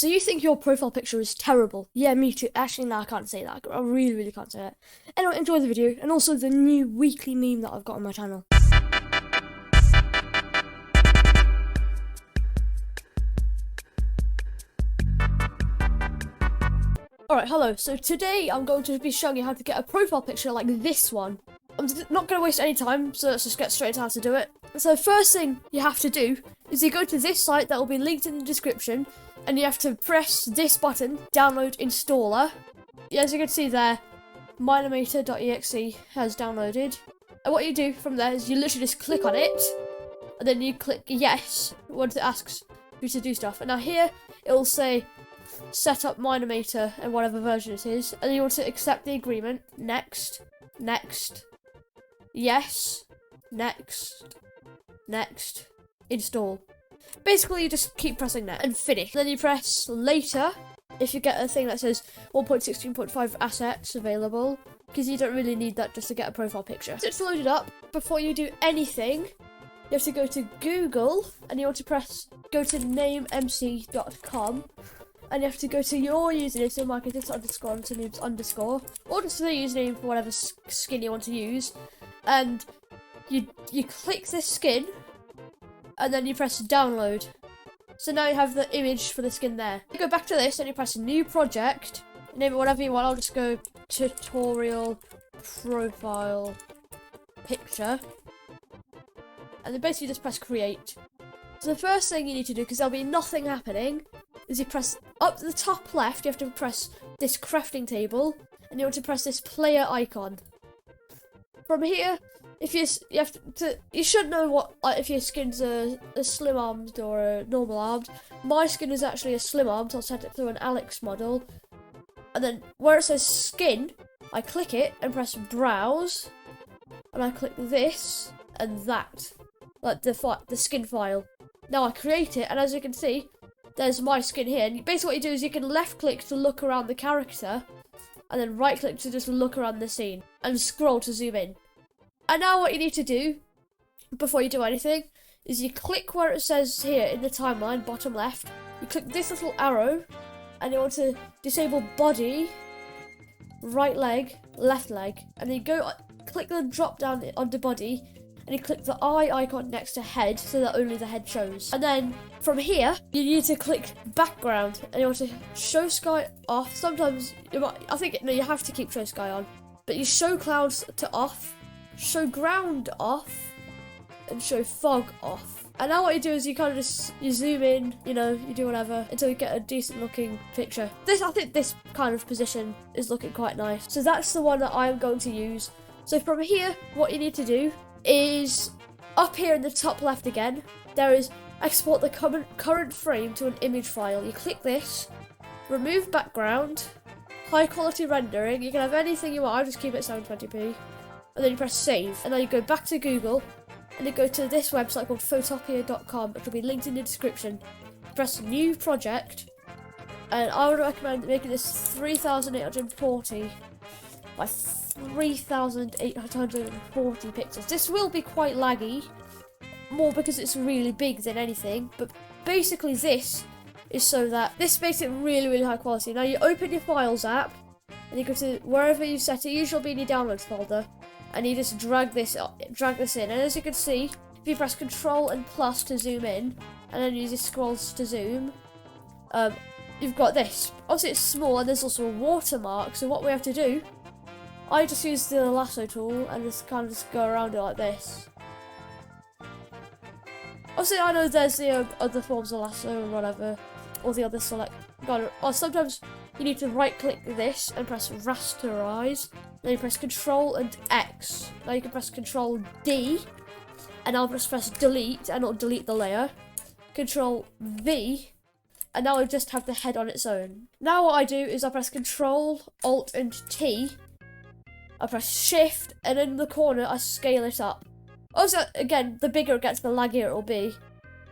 So you think your profile picture is terrible? Yeah, me too. Actually, no, I can't say that. I really can't say that. Anyway, enjoy the video, and also the new weekly meme that I've got on my channel. Alright, hello. So today I'm going to be showing you how to get a profile picture like this one. I'm not going to waste any time, so let's just get straight to how to do it. So first thing you have to do is you go to this site that will be linked in the description, and you have to press this button, download installer. As you can see there, minimator.exe has downloaded. And what you do from there is you literally just click on it, and then you click yes once it asks you to do stuff. And now here it will say set up Minimator and whatever version it is, and you want to accept the agreement. Next, yes, next, install. Basically, you just keep pressing that and finish. Then you press later if you get a thing that says 1.16.5 assets available, because you don't really need that just to get a profile picture. So it's loaded up. Before you do anything, you have to go to Google, and you want to go to namemc.com. And you have to go to your username, so mcnoobz underscore mcnoobz underscore, or just the username for whatever skin you want to use. And you click this skin, and then you press download. So now you have the image for the skin there. You go back to this, and you press new project. Name it whatever you want. I'll just go tutorial profile picture. And then basically just press create. So the first thing you need to do, because there'll be nothing happening, is you press up to the top left. You have to press this crafting table, and you want to press this player icon. From here, if you should know what if your skin's a slim armed or a normal armed. My skin is actually a slim armed, so I'll set it through an Alex model. And then where it says skin, I click it and press browse, and I click this and that, like the skin file. Now I create it, and as you can see, there's my skin here. And basically what you do is you can left click to look around the character, and then right click to just look around the scene, and scroll to zoom in. And now what you need to do before you do anything is you click where it says here in the timeline, bottom left. You click this little arrow, and you want to disable body, right leg, left leg, and then you go click the drop down onto body, and you click the eye icon next to head, so that only the head shows. And then from here, you need to click background, and you want to show sky off. Sometimes you have to keep show sky on, but you show clouds to off, show ground off, and show fog off. And now what you do is you kind of you zoom in, you do whatever until you get a decent looking picture. I think this kind of position is looking quite nice. So that's the one that I'm going to use. So from here, what you need to do is up here in the top left again, there is export the current frame to an image file. You click this, remove background, high quality rendering. You can have anything you want. I'll just keep it 720p, and then you press save. And then you go back to Google, and you go to this website called photopia.com, which will be linked in the description. Press new project, and I would recommend making this 3840 by 3840 pixels. This will be quite laggy, more because it's really big than anything, but basically this is so that this makes it really high quality. Now you open your files app, and you go to wherever you set it, usually will be in your downloads folder, and you just drag this in, and as you can see, if you press Control and plus to zoom in, and then you just scroll to zoom, you've got this. Obviously it's small, and there's also a watermark, so what we have to do, I just use the lasso tool and just kind of go around it like this. Obviously I know there's the other forms of lasso or whatever, or the other select. Or sometimes you need to right click this and press rasterize. Then you press Control and X. Now you can press Control D, and I'll just press delete, and it'll delete the layer. Control V, and now I just have the head on its own. Now what I do is I press Control, Alt and T. I press Shift, and in the corner I scale it up. Also, again, the bigger it gets, the laggier it will be.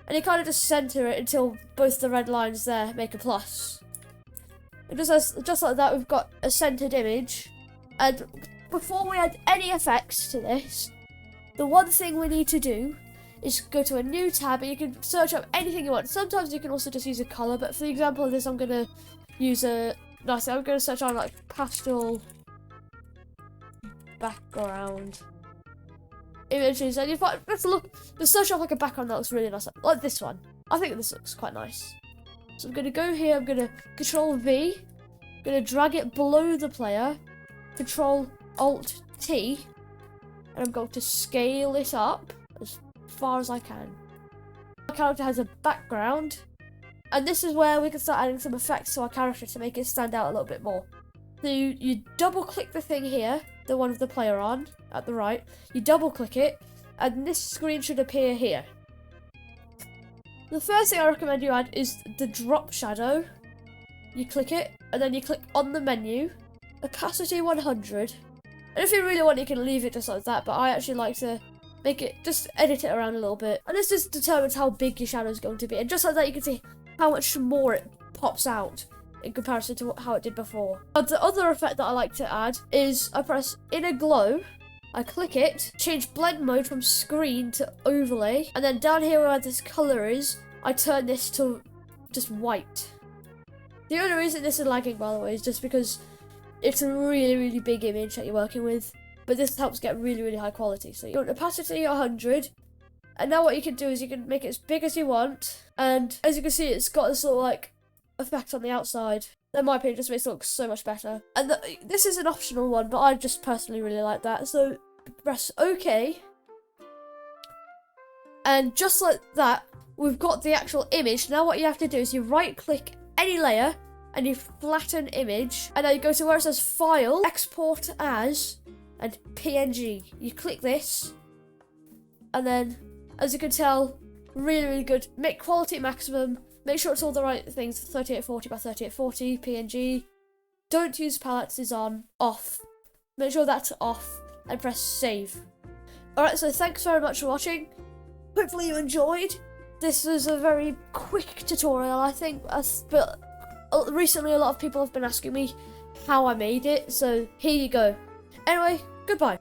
And you kind of just center it until both the red lines there make a plus. And just like that, we've got a centered image. And before we add any effects to this, the one thing we need to do is go to a new tab and you can search up anything you want. Sometimes you can also just use a color, but for the example of this, I'm gonna use I'm gonna search on like pastel background images, and you find, let's search up like a background that looks really nice, like this one. I think this looks quite nice. So I'm gonna go here, I'm gonna Control V, I'm gonna drag it below the player, Control Alt T, and I'm going to scale it up as far as I can. Our character has a background, and this is where we can start adding some effects to our character to make it stand out a little bit more. So you double click the thing here, the one with the player on, at the right, you double click it, and this screen should appear here. The first thing I recommend you add is the drop shadow. You click it, and then you click on the menu, opacity 100, and if you really want you can leave it just like that, but I actually like to make it, just edit it around a little bit, and this just determines how big your shadow is going to be, and just like that you can see how much more it pops out in comparison to how it did before. But the other effect that I like to add is I press Inner Glow, I click it, change blend mode from screen to overlay, and then down here where this color is, I turn this to just white. The only reason this is lagging, by the way, is just because it's a really, really big image that you're working with, but this helps get really, really high quality. So you want opacity 100, and now what you can do is you can make it as big as you want, and as you can see, it's got this little like effect on the outside. In my opinion, just makes it look so much better. And this is an optional one, but I just personally really like that. So press OK, and just like that, we've got the actual image. Now what you have to do is you right click any layer and you flatten image, and then you go to where it says File, Export As, and PNG. You click this, and then as you can tell, really, really good. Make quality maximum. Make sure it's all the right things. 3840 by 3840 PNG. Don't use palettes is on. Off. Make sure that's off, and press save. Alright, so thanks very much for watching. Hopefully you enjoyed. This was a very quick tutorial, I think, but recently a lot of people have been asking me how I made it, so here you go. Anyway, goodbye.